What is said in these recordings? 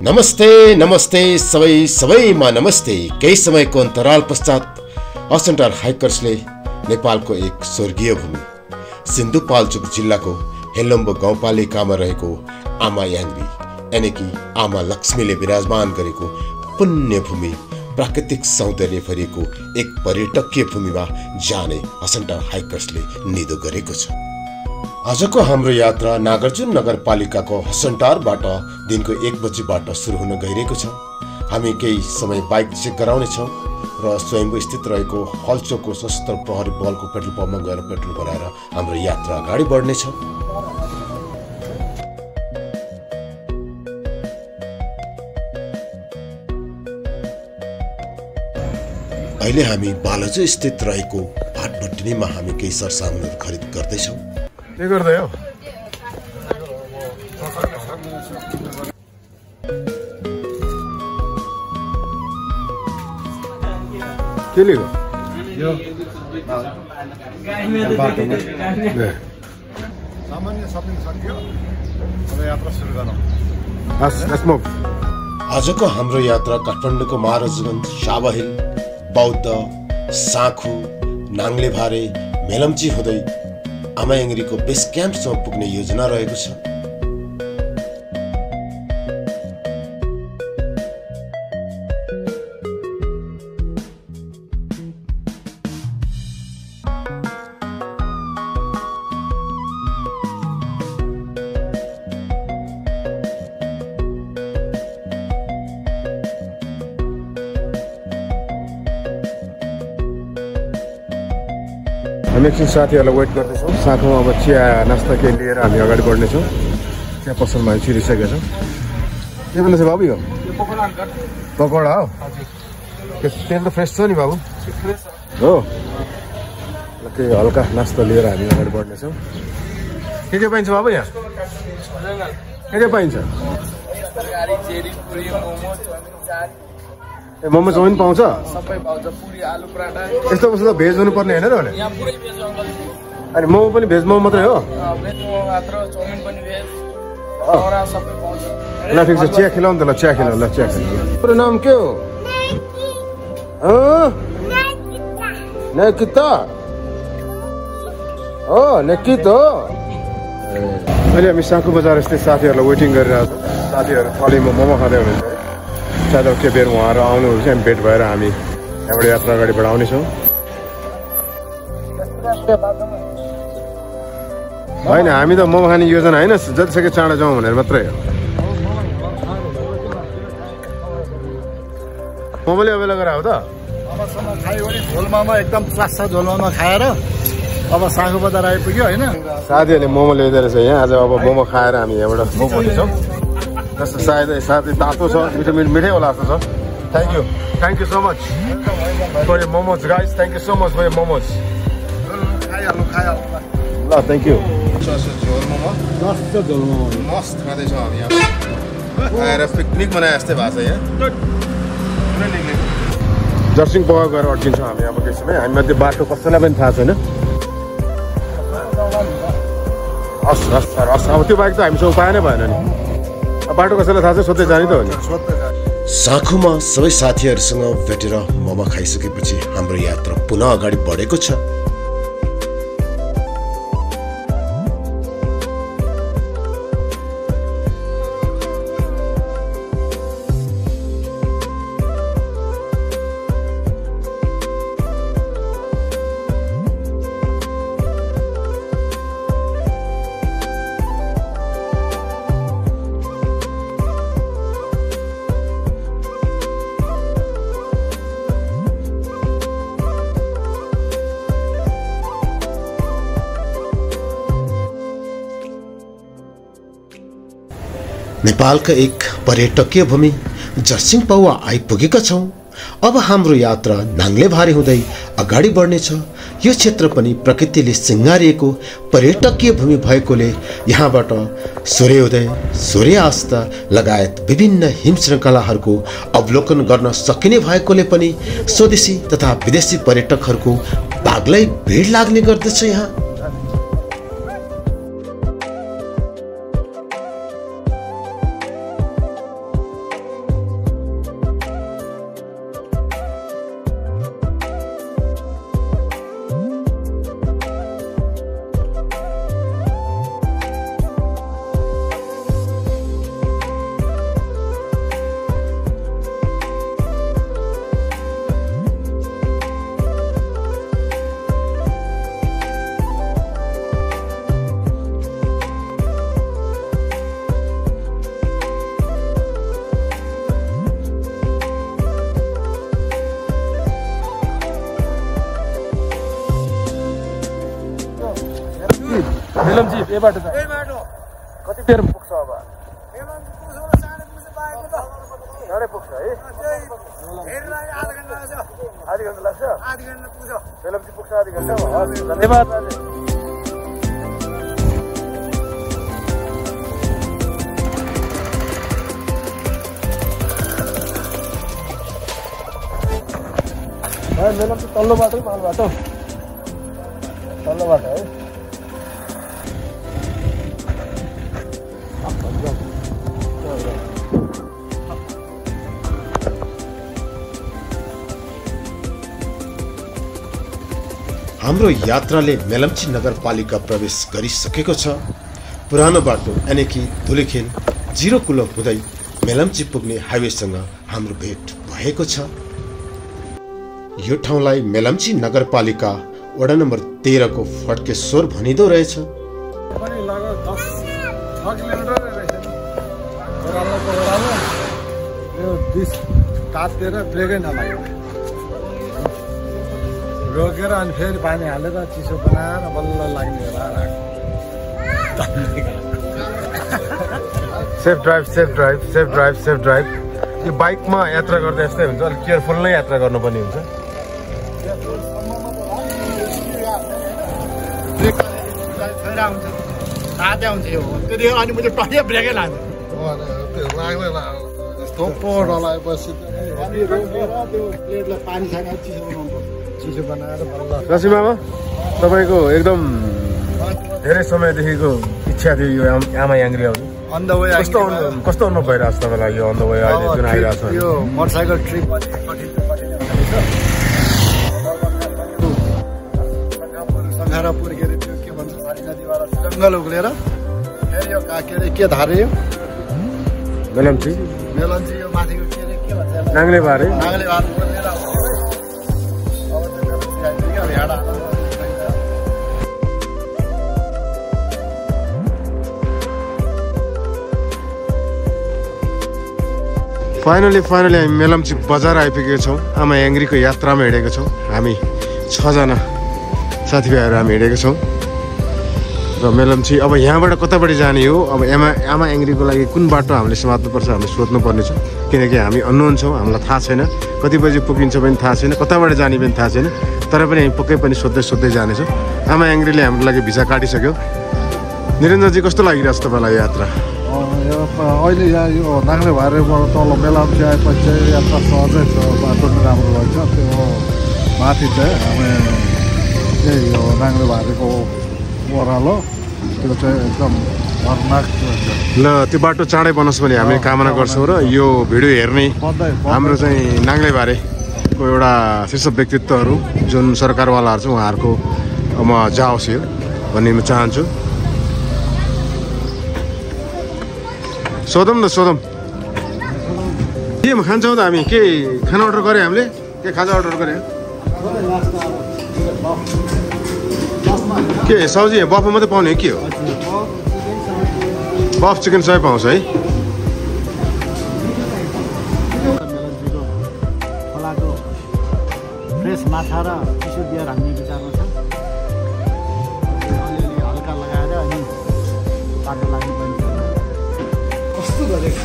नमस्ते नमस्ते सबैमा नमस्ते। केही समयको अन्तराल पश्चात असन्टार हाइकर्सले नेपालको एक स्वर्गीय भूमि सिन्धुपाल्चोक जिल्लाको हेलम्बो गाउँपालिकामा रहेको आमा याङ्ग्री यानी कि आमा लक्ष्मीले विराजमान गरेको पुण्य भूमि प्राकृतिक सौन्दर्य भरिएको एक पर्यटकीय भूमिमा जाने असन्टार हाइकर्सले निधो गरेको छ। आजको हाम्रो यात्रा नागार्जुन नगरपालिकाको हसन्टारबाट दिनको 1 बजेबाट सुरु हुन गइरहेको छ। हामी केही समय बाइक चेक गराउनेछौँ र स्वयम्भू स्थित रहेको हलचोकको सशस्त्र प्रहरी बलको पेट्रोल पम्पमा गएर पेट्रोल भराएर हाम्रो यात्रा अगाडि बढ्नेछ। अहिले हामी बालजु स्थित रहेको भाटभट्टिनीमा हामी केही सरसामानहरू खरिद गर्दैछौँ। के गर्दै हो? के लिएको? यो सामान्य सपिङ सकियो। अब यात्रा सुरु गरौँ। आजको हाम्रो यात्रा काठमाडौँको महाराजगञ्ज, सावाहिल, बौद्ध, साँखु, नाङ्लेभारे, मेलम्ची हुँदै आमा याङ्ग्रीको बेस क्याम्पसम्म पुग्ने योजना रहेको छ। हामी एकछिन साथीहरूलाई वेट गर्दैछौँ। साथमा अब चिया नास्ता केही लिएर हामी अगाडि बढ्नेछौँ। चिया पसलमा हामी छिरिसकेका छौँ। के भन्दैछ बाबु? यो पकौडा हो? तेल त फ्रेस छ नि बाबु? हो। केही हल्का नास्ता लिएर हामी अगाडि बढ्नेछौँ। के पाइन्छ बाबु यहाँ? के पाइन्छ? ए मोमो चाउमिन पाउँछ? सबै पाउँछ। पुरी, आलु पराठा। यस्तो बस्दा त भेज हुनुपर्ने होइन र? यहाँ पुरै भेज अङ्कल। अनि मोमो पनि भेज मोमो मात्रै हो? भेज मोमो मात्र, चाउमिन पनि भेज। बरा सबै पाउँछ। ल ठिक छ, चिया खिलाउँ त। ल चिया खिलाउँ। ल चिया खिलाउँ। तिम्रो नाम के हो? नेकिता हो? नेकित हो? अहिले हामी साँखु बजार यस्तै साथीहरूलाई वेटिङ गरिरहेको छौँ। साथीहरू थलीमा मोमो खाँदै हुनुहुन्छ। सायद अब के बेर उहाँहरू आउनुहुन्छ, हामी भेट भएर हामी यहाँबाट यात्रा अगाडि बढाउनेछौँ। होइन, हामी त मोमो खाने योजना होइन, जतिसक्यो चाँडो जाउँ भनेर मात्रै हो। मोमोले अबेला गएर हो त? अबसम्म खायो भने झोलमामा एकदम चास्सा झोलमामा खाएर अब साँखु बजार आइपुग्यो होइन। साथीहरूले मोमो ल्याइदिएर चाहिँ यहाँ आज अब मोमो खाएर हामी यहाँबाट मोमो लिन्छौँ। जस्तो सायद साथी तातो छ, मिठै होला जस्तो छ। Thank you so much for your momos guys. Thank you so much for your momos. ल थ्याङ्क यू। झोल मोमो मस्त खाँदैछौँ हामी यहाँ आएर। पिकनिक मनाए जस्तै भएको छ यहाँ। जर्सिङ पग गएर अड्किन्छौँ हामी अब केही समय। हामीमा त्यो बाटो कसैलाई पनि थाहा छैन। हस् हस् सर हस्। अब त्यो बाइक त हामीसँग उपाय नै भएन नि। बाटो कसैलाई थाहा छ? सोध्दै जाने त हो नि। साँखुमा सबै साथीहरूसँग भेटेर मोमो खाइसकेपछि हाम्रो यात्रा पुनः अगाडि बढेको छ। नेपालका एक पर्यटकीय भूमि जर्सिङ पौवा आइपुगेका छौँ। अब हाम्रो यात्रा नाङ्लेभारे हुँदै अगाडि बढ्नेछ। यो क्षेत्र पनि प्रकृतिले सिँगारिएको पर्यटकीय भूमि भएकोले यहाँबाट सूर्योदय, सूर्यास्त लगायत विभिन्न हिम श्रृङ्खलाहरूको अवलोकन गर्न सकिने भएकोले पनि स्वदेशी तथा विदेशी पर्यटकहरूको बाग्लै भिड लाग्ने गर्दछ। यहाँ मेलम्ची ए बाटो छ कति बेरमा पुग्छ अब साढे पुग्छ है आधी घन्टा लाग्छ मेलम्ची पुग्छ आधी घन्टा धन्यवाद मेलम्ची तल्लो बाटो माल बाटो तल्लो बाटो है हाम्रो यात्राले मेलम्ची नगरपालिका प्रवेश गरिसकेको छ। पुरानो बाटो यानि कि धुलिखेल 0 किलो हुँदै मेलम्ची पुग्ने हाइवेसँग हाम्रो भेट भएको छ। यो ठाउँलाई मेलम्ची नगरपालिका वडा नम्बर 13 को फड्केश्वर भनिँदो रहेछ। रोकेर अनि फेरि पानी हालेर चिसो बनाएर बल्ल लाग्ने सेफ ड्राइभ। यो बाइकमा यात्रा गर्दा यस्तै हुन्छ, अलिक केयरफुल नै यात्रा गर्नुपर्ने हुन्छ। अनि मैले टक्कै ब्रेकै लाग्छ लगाएपछि पानी खाएर चिसो बनाएर रसी मामा, तपाईँको एकदम धेरै समयदेखिको इच्छा थियो यो आमा याङ्ग्री आउने। कस्तो अनुभव भइरहेको छ तपाईँलाई यो अन द वे अहिले जुन आइरहेको छ? यो मोटरसाइकल ट्रिप सङ्घारापुर के अरे त्यो के भन्छ भारी नदीबाट जङ्गल उक्लेर फेरि यो के अरे के धारे यो मेलम्ची यो माथिको के अरे के भन्छ नाङ्लेबार बोलेर फाइनली हामी मेलम्ची बजार आइपुगेका छौँ। आमा याङ्ग्रीको यात्रामा हिँडेका छौँ। हामी 6 जना साथीभाइहरू हामी हिँडेका छौँ र मेलम्ची अब यहाँबाट कतापट्टि जाने हो, अब आमा याङ्ग्रीको लागि कुन बाटो हामीले समात्नुपर्छ हामीले सोध्नुपर्ने छ, किनकि हामी अननोन छौँ, हामीलाई थाहा छैन कति बजी पुगिन्छ पनि थाहा छैन, कताबाट जाने पनि थाहा छैन। तर पनि हामी पक्कै पनि सोध्दै जानेछौँ। आमा याङ्ग्रीले हाम्रो लागि भिसा काटिसक्यो। निरञ्जनजी कस्तो लागिरहेछ तपाईँलाई यात्रा? अहिले यहाँ यो नाङ्ले भारेबाट तल मेलम्ची आएपछि चाहिँ यात्रा सहजै छ, बाटो पनि राम्रो रहेछ। त्यो माथि चाहिँ हामी त्यही यो नाङ्ले भारेको ओह्रालो त्यो चाहिँ एकदम खतरनाक ल त्यो बाटो चाँडै बनोस् भने हामी कामना गर्छौँ र यो भिडियो हेर्ने हाम्रो चाहिँ नाङ्ले भारेको एउटा शीर्ष व्यक्तित्वहरू जुन सरकारवालाहरू छ उहाँहरूको म जाओस् यो भन्ने म चाहन्छु। सोधौँ के खान्छौँ त हामी? के खाना अर्डर गऱ्यो हामीले? के खाजा अर्डर गऱ्यो? के सब्जी बफमा मात्रै पाउने के हो? बफ चिकन सबै पाउँछ है? खोलाको फ्रेस माछा र चिसो बियर हाल्ने विचारमा छ। अलिअलि हल्का लगाएर अनि बाटो लाग्नु पनि कस्तो गरेको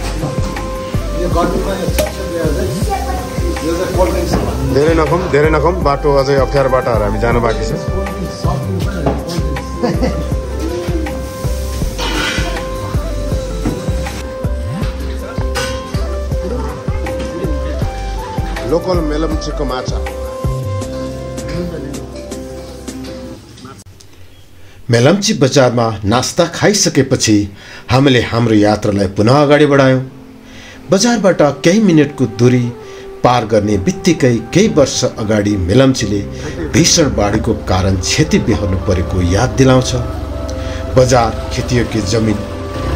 धेरै नखम बाटो अझै अप्ठ्यारो बाटाहरू हामी जानु बाँकी छ। लोकल मेलम्चीको माछा। मेलम्ची बजारमा नास्ता खाइसकेपछि हामीले हाम्रो यात्रालाई पुनः अगाडि बढायौँ। बजारबाट केही मिनटको दूरी पार गर्ने बित्तिकै केही वर्ष अगाडि मेलम्चीले भीषण बाढीको कारण क्षति बेहोर्नु परेको याद दिलाउँछ। बजार खेतीयोग्य जमिन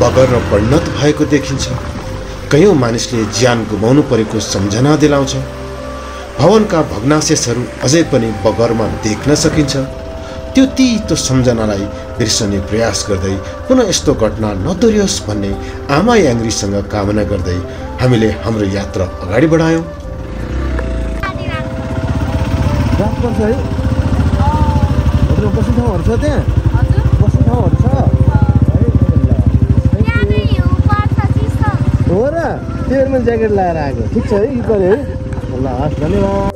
बगरमा परिणत भएको देखिन्छ। कयौं मानिसले ज्यान गुमाउनु परेको सम्झना दिलाउँछ। भवनका भग्नाशेषहरू अझै पनि बगरमा देख्न सकिन्छ। त्यो तीतो सम्झनालाई बिर्सने प्रयास गर्दै पुनः यस्तो घटना नदोहोरियोस् भन्ने आमा याङ्ग्रीसँग कामना गर्दै हामीले हाम्रो यात्रा अगाडि बढायौँ। बस्ने ठाउँहरू छ त्यहाँ? बस्ने ठाउँहरू छ? त्यही ज्याकेट लगाएर आएको ठिक छ है गरे है ल हस् धन्यवाद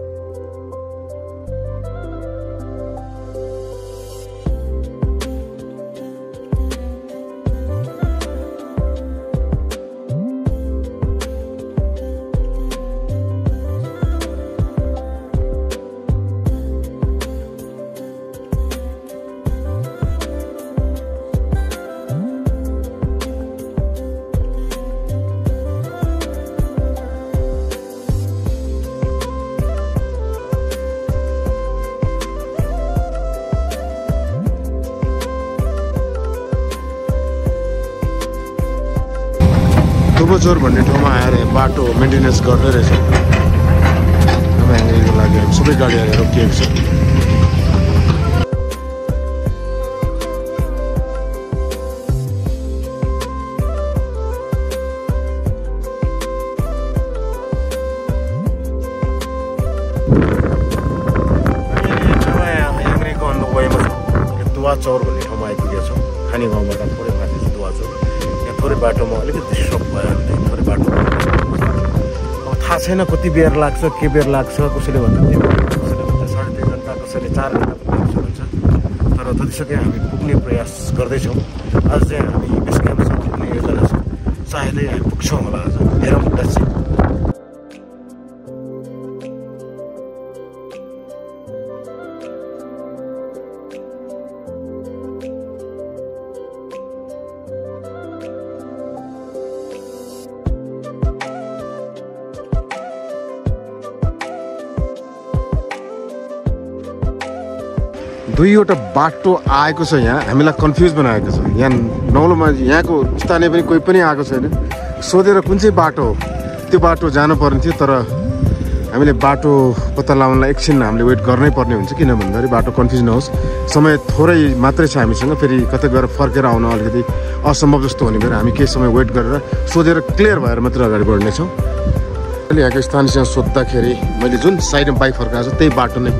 दुबोचोर भन्ने ठाउँमा आएर बाटो मेन्टेनेन्स गर्दै रहेछ हामीहरूको लागि हामी सबै गाडीहरू रोकिएको छ दुवाचौर भन्ने ठाउँमा आइपुगेको छौँ खानी गाउँबाट थोरै माथि छ दुवाचौर यहाँ थोरै बाटोमा अलिकति डिस्टर्ब भयो भने थोरै बाटो अब थाहा छैन कति बेर लाग्छ के बेर लाग्छ कसैले भन्दा 3 घन्टा कसैले भन्दा 3.5 घन्टा कसैले 4 घन्टा पनि हुन्छ तर जतिसक्यो हामी पुग्ने प्रयास गर्दैछौँ आज चाहिँ हामी बेस क्याम्पसम्म पुग्ने योजना छ सायदै हामी पुग्छौँ होला आज हेरौँ चाहिँ दुईवटा बाटो आएको छ यहाँ हामीलाई कन्फ्युज बनाएको छ यहाँ नौलोमा यहाँको स्थानीय पनि कोही पनि आएको छैन सोधेर कुन चाहिँ बाटो हो त्यो बाटो जानु पर्ने थियो तर हामीले बाटो पत्ता लगाउनलाई एकछिन हामीले वेट गर्नै पर्ने हुन्छ किन भन्दाखेरि बाटो कन्फ्युज नहोस् समय थोरै मात्रै छ हामीसँग फेरि कतै गएर फर्केर आउन अलिकति असम्भव जस्तो हुने भएर हामी केही समय वेट गरेर सोधेर क्लियर भएर मात्र अगाडि बढ्नेछौँ अहिले यहाँको स्थानीयसँग सोद्धाखेरि मैले जुन साइडमा बाइक फर्काएको छ त्यही बाटो नै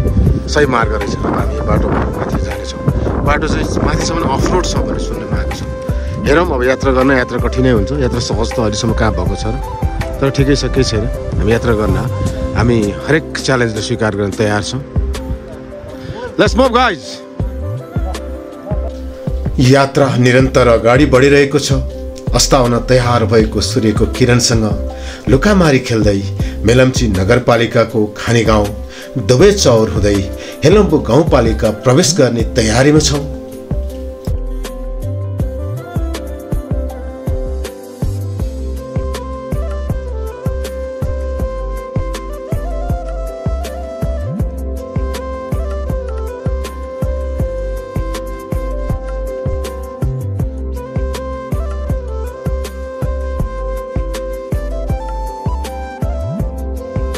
सही मार्ग रहेछ अब हामी यो बाटो माथि जानेछौँ बाटो चाहिँ माथिसम्म अफरोड छ भनेर सुन्नमा आएको छ हेरौँ अब यात्रा कठिनै हुन्छ यात्रा सहज त अहिलेसम्म कहाँ भएको छ र तर ठिकै छ केही छैन हामी यात्रा गर्न हामी हरेक च्यालेन्जलाई स्वीकार गर्न तयार छौँ लेट्स मुभ गाइज यात्रा निरन्तर अगाडि बढिरहेको छ अस्ताउन तयार भएको सूर्यको किरणसँग लुकामारी खेल्दै मेलम्ची नगरपालिकाको खानी गाउँ दुबैचौर हुँदै हेलम्बु गाउँपालिका प्रवेश गर्ने तयारीमा छौँ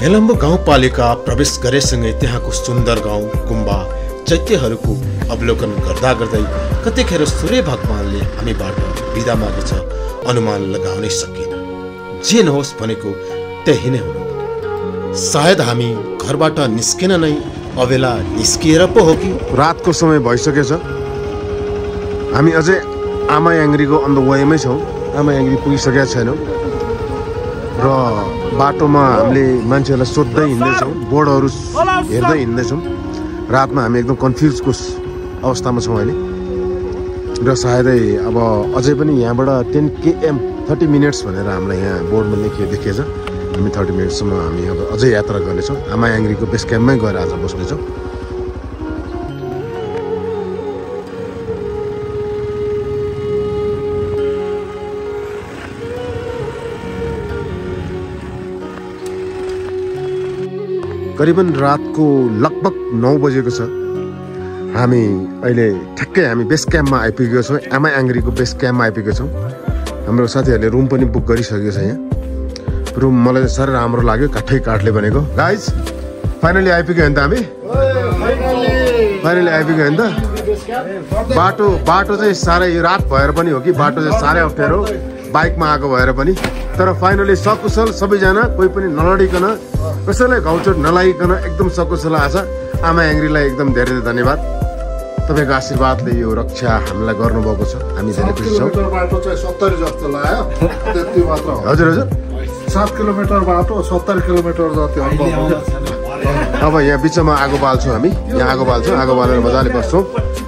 हेलम्बु गाउँपालिका प्रवेश गरेसँगै त्यहाँको सुन्दर गाउँ गुम्बा चैत्यहरूको अवलोकन गर्दा गर्दै कतिखेर सूर्य भगवानले हामीबाट बिदा मागेछ अनुमान लगाउनै सकिएन जे नहोस् भनेको त्यही नै हुनु सायद हामी घरबाट निस्केन नै अबेला निस्किएर पो हो कि रातको समय भइसकेछ हामी अझै आमायाङ्ग्रीको अन द वेमै छौँ आमायाङ्ग्री पुगिसकेका छैनौँ र बाटोमा हामीले मान्छेहरूलाई सोध्दै हिँड्दैछौँ बोर्डहरू हेर्दै हिँड्दैछौँ रातमा हामी एकदम कन्फ्युजको अवस्थामा छौँ अहिले र सायदै अब अझै पनि यहाँबाट 10 km 30 मिनट्स भनेर हामीलाई यहाँ बोर्डमा देखिएछ हामी 30 मिनटसम्म हामी अब अझै यात्रा गर्नेछौँ आमायाङ्ग्रीको बेस क्याम्पमै गएर आज बस्नेछौँ करिबन रातको लगभग 9 बजेको छ हामी अहिले ठ्याक्कै हामी बेस क्याम्पमा आइपुगेको छौँ आमायाङ्ग्रीको बेस क्याम्पमा आइपुगेको छौँ हाम्रो साथीहरूले रुम पनि बुक गरिसकेको छ यहाँ रुम मलाई साह्रै राम्रो लाग्यो काठै काठले बनेको गाइज फाइनली आइपुग्यो नि त हामी फाइनली आइपुग्यो नि त बाटो चाहिँ साह्रै रात भएर पनि हो कि बाटो चाहिँ साह्रै अप्ठ्यारो बाइकमा आएको भएर पनि तर फाइनली सकुशल सबैजना कोही पनि नलडिकन कसैलाई घाउचोट नलागिकन एकदम सकुशल आज आमायाङ्ग्रीलाई एकदम धेरै धेरै धन्यवाद तपाईँको आशीर्वादले यो रक्षा हामीलाई गर्नुभएको छ हामी धेरै खुसी छौँ बाटो चाहिँ 70 जस्तो लाग्यो त्यति मात्र हजुर हजुर 7 किलोमिटर बाटो 70 किलोमिटर जति अब यहाँ बिचमा आगो बाल्छौँ हामी यहाँ आगो बाल्छौँ आगो बालेर मजाले बस्छौँ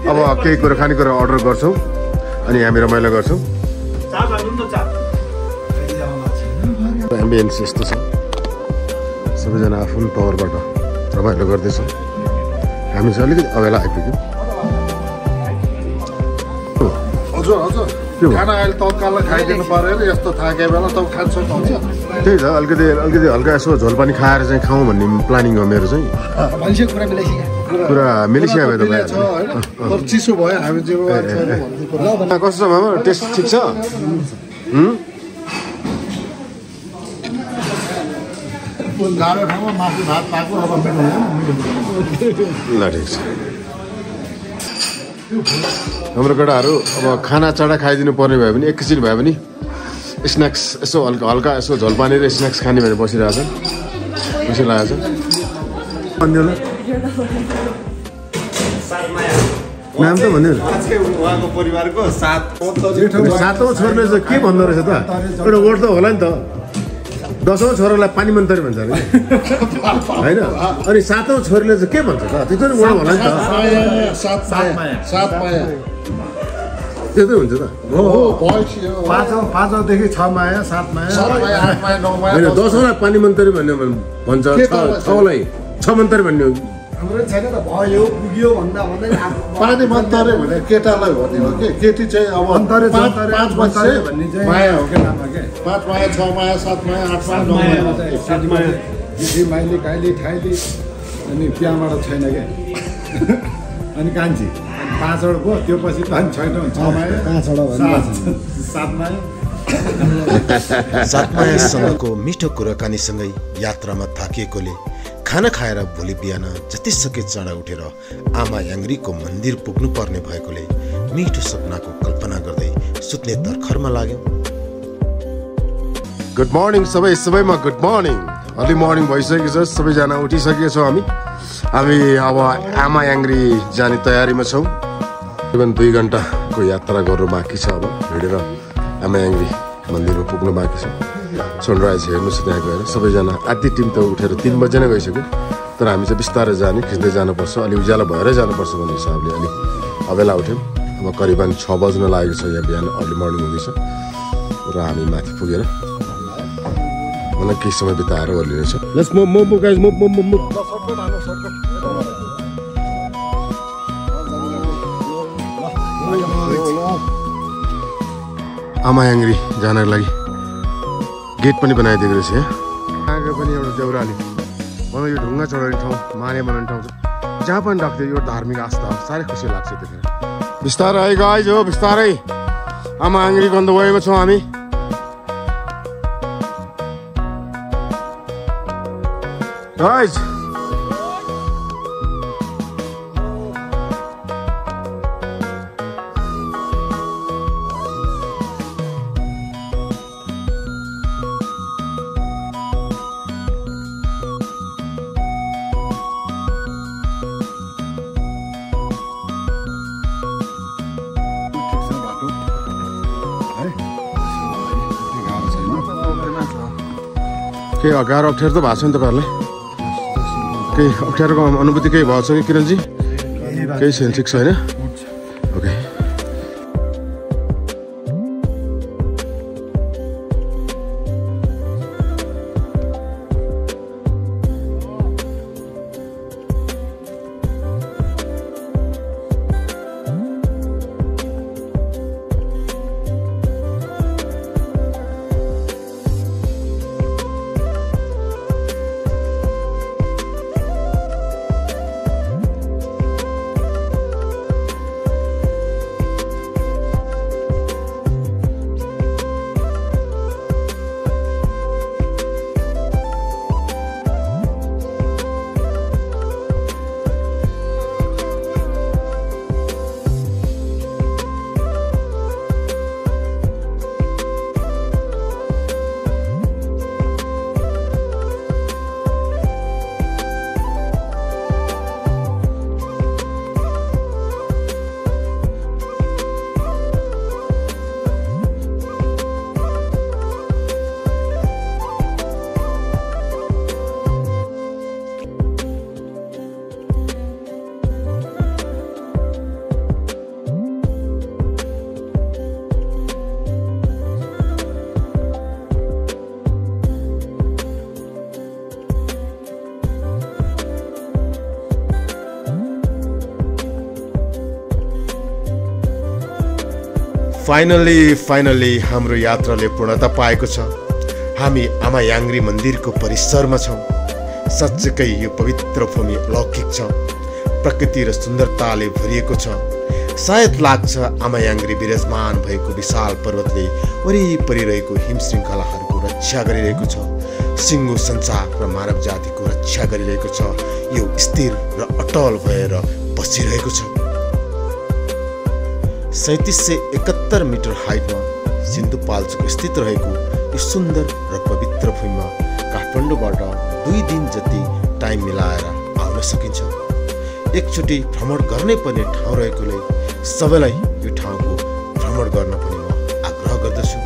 अब केही कुरा खानेकुरा अर्डर गर्छौँ अनि हामी रमाइलो गर्छौँ एम्बियन्स यस्तो छ सबैजना आफ्नो पावरबाट रमाइलो गर्दैछौँ हामी चाहिँ अलिकति अबेला आइपुग्यौँ हजुर हजुर खाना अहिले तत्काल खाइदिनु पर्यो यस्तो थाके बेला त खान्छ त्यही त अलिकति हल्का यसो झोल पानी खाएर चाहिँ खाउँ भन्ने प्लानिङ हो मेरो चाहिँ पुरा मिलिसिया भयो तर चिसो भयो हामी कस्तो छ मामा टेस्ट ठिक छ गाह्रो ठाउँमा मासु भात पाएको अब ल ठिक छ हाम्रो केटाहरू अब खाना चाडा खाइदिनु पर्ने भयो भने एकैछिन भयो भने स्न्याक्स यसो हल्का यसो झोल पानी र स्न्याक्स खाने भनेर बसिरहेछ खुसी लागेको छ अन्यलाई नाम त भन्यो उहाँको परिवारको सातौँ छोरीले चाहिँ के भन्दो रहेछ त एउटा वर्ड त होला नि त 10औं छोरालाई पानी मन्तरी भन्छ अरे होइन अनि 7औं छोरीले चाहिँ के भन्छ त त्यो पनि वर्ड होला नि त त्यस्तै हुन्छ त हो 5औँदेखि 6 माया 7 माया 8 माया 9 माया होइन 10औँलाई पानी मन्तरी भन्ने भन्छ 6औँलाई 6 मन्तरी भन्ने हाम्रो छैन त भयो पुग्यो भन्दा भन्दै पानी मन्तरे भने केटालाई हो नि हो के केटी चाहिँ अब 5 मन्तरे भन्ने चाहिँ माया हो के नाममा के 5 माया 6 माया 7 माया 8 माया 9 माया 7 माया दिदी माइली काइली ठाइली अनि त्यहाँबाट छैन के अनि कान्छी 5 वटा भयो त्यो पछि त छैन 6 माया 5 वटा 7 माया सातमायासँगको मिठो कुराकानीसँगै यात्रामा थाकिएकोले खाना खाएर भोलि बिहान जति सके चाँडा उठेर आमा याङ्ग्रीको मन्दिर पुग्नु पर्ने भएकोले मिठो सपनाको कल्पना गर्दै सुत्ने तर्खरमा लाग्यौँ। गुड मर्निङ सबैमा गुड मर्निङ अर्ली मर्निङ भइसकेको छ सबैजना उठिसकेका छौँ हामी अब आमा याङ्ग्री जाने तयारीमा छौँ करिबन 2 घन्टाको यात्रा गर्नु बाँकी छ अब हिँडेर आमा याङ्ग्री मन्दिरमा पुग्नु बाँकी छ सनराइज हेर्नु छ त्यहाँ गएर सबैजना आधी टिम त उठेर 3 बजे नै गइसक्यो तर हामी चाहिँ बिस्तारै जाने खिच्दै जानुपर्छ अलि उज्यालो भएरै जानुपर्छ भन्ने हिसाबले अलि अबेला उठ्यौँ अब करिबन 6 बज्न लागेको छ यहाँ बिहान अर्ली मर्निङ हुँदैछ र हामी माथि पुगेर मलाई केही समय बिताएर ओर्लिनेछ लेट्स मुभ गाइज मुभ आमा याङ्ग्री जानको लागि गेट पनि बनाइदिएको रहेछ यहाँ आगे पनि एउटा देउराली मलाई यो ढुङ्गा चढाउने ठाउँ माने बनाउने ठाउँ छ जहाँ पनि राख्थ्यो यो धार्मिक आस्था हो साह्रै खुसी लाग्छ त्यतिखेर बिस्तारै गाइज हो बिस्तारै आमा याङ्ग्रीको अन्त वेमा छौँ हामी गाइज केही गाह्रो अप्ठ्यारो त भएको छ नि तपाईँहरूलाई केही अप्ठ्यारोको अनुभूति केही भएको छ कि किरणजी केही छैन ठिक छ होइन ओके फाइनली हाम्रो यात्राले पूर्णता पाएको छ। हामी आमा याङ्ग्री मन्दिरको परिसरमा छौँ। साँच्चैकै यो पवित्र भूमि अलौकिक छ, प्रकृति र सुन्दरताले भरिएको छ। सायद लाग्छ आमा याङ्ग्री विराजमान भएको विशाल पर्वतले वरिपरि रहेको हिम श्रृङ्खलाहरूको रक्षा गरिरहेको छ, सिङ्गो संसार र मानव जातिको रक्षा गरिरहेको छ। यो स्थिर र अटल भएर बसिरहेको छ। 3771 मिटर हाइटमा सिन्धुपाल्चोक स्थित रहेको यो सुन्दर र पवित्र भूमिमा काठमाडौँबाट 2 दिन जति टाइम मिलाएर आउन सकिन्छ। एकचोटि भ्रमण गर्नै पर्ने ठाउँ रहेकोले सबैलाई यो ठाउँको भ्रमण गर्न पनि म आग्रह गर्दछु।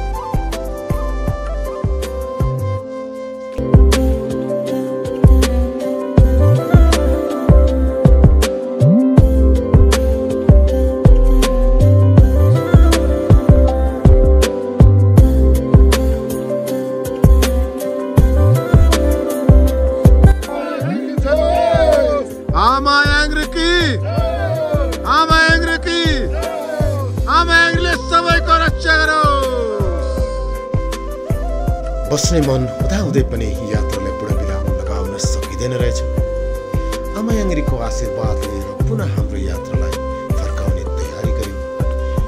बस्ने मन हुँदाहुँदै पनि यात्रालाई बुढा विराम लगाउन सकिँदैन रहेछ। आमा याङ्ग्रीको आशीर्वाद लिएर पुनः हाम्रो यात्रालाई फर्काउने तयारी गर्यौँ।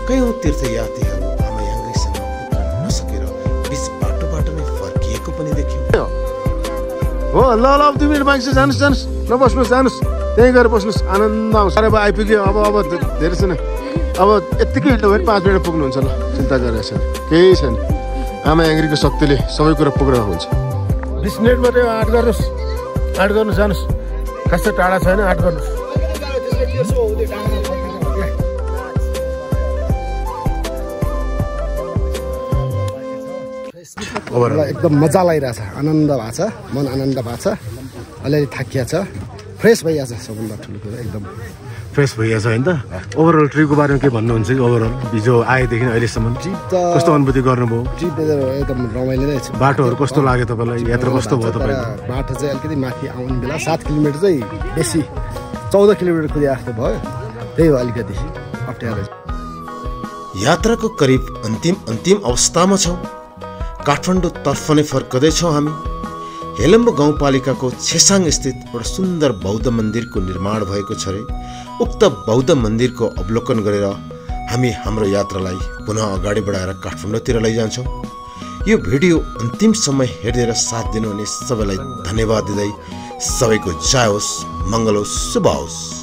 कयौँ तीर्थयात्रीहरू आमा याङ्ग्रीसँग पुग्न नसकेर बिच बाटोबाट नै फर्किएको पनि देख्यौँ। हो ल 2 मिनट बाँकी छ, जानुहोस् ल, बस्नुहोस्, जानुहोस्, त्यहीँ गएर बस्नुहोस्, आनन्द आउँछ। अब आइपुग्यो, अब धेरै छैन, अब यत्तिकै हिँड्नु भयो 5 मिनट पुग्नुहुन्छ। ल, चिन्ता गरेको छैन, केही छैन। आमा याङ्ग्रीको शक्तिले सबै कुरा पुग्न हुन्छ। 20 मिनट मात्रै आँट गर्नुहोस्, जानुहोस्, खासै टाढा छैन, आँट गर्नुहोस्। एकदम मजा लागिरहेछ, आनन्द भएको छ, मन आनन्द भएको छ, अलिअलि थाकिया छ, फ्रेस भइरहेछ। सबभन्दा ठुलो कुरा एकदम फ्रेस भइरहेछ होइन त। ओभरअल ट्रिपको बारेमा के भन्नुहुन्छ कि ओभरअल हिजो आएदेखि अहिलेसम्म कस्तो अनुभूति गर्नुभयो? ट्रिप एकदम रमाइलो नै छ। बाटोहरू कस्तो लाग्यो तपाईँलाई? यात्रा कस्तो भयो तपाईँको? बाटो चाहिँ अलिकति माथि आउने बेला 7 किलोमिटर चाहिँ बेसी 14 किलोमिटर कुदे जस्तो भयो, त्यही हो अलिकति अप्ठ्यारो। यात्राको करिब अन्तिम अवस्थामा छौँ। काठमाडौँतर्फ नै फर्कँदैछौँ हामी। हेलम्बु गाउँपालिकाको छेसाङ स्थित एउटा सुन्दर बौद्ध मन्दिरको निर्माण भएको छ रे। उक्त बौद्ध मन्दिरको अवलोकन गरेर हामी हाम्रो यात्रालाई पुनः अगाडि बढाएर काठमाडौँतिर लैजान्छौँ। यो भिडियो अन्तिम समय हेरिदिएर साथ दिनुहुने सबैलाई धन्यवाद दिँदै सबैको जय होस्, मङ्गल होस्, शुभ होस्।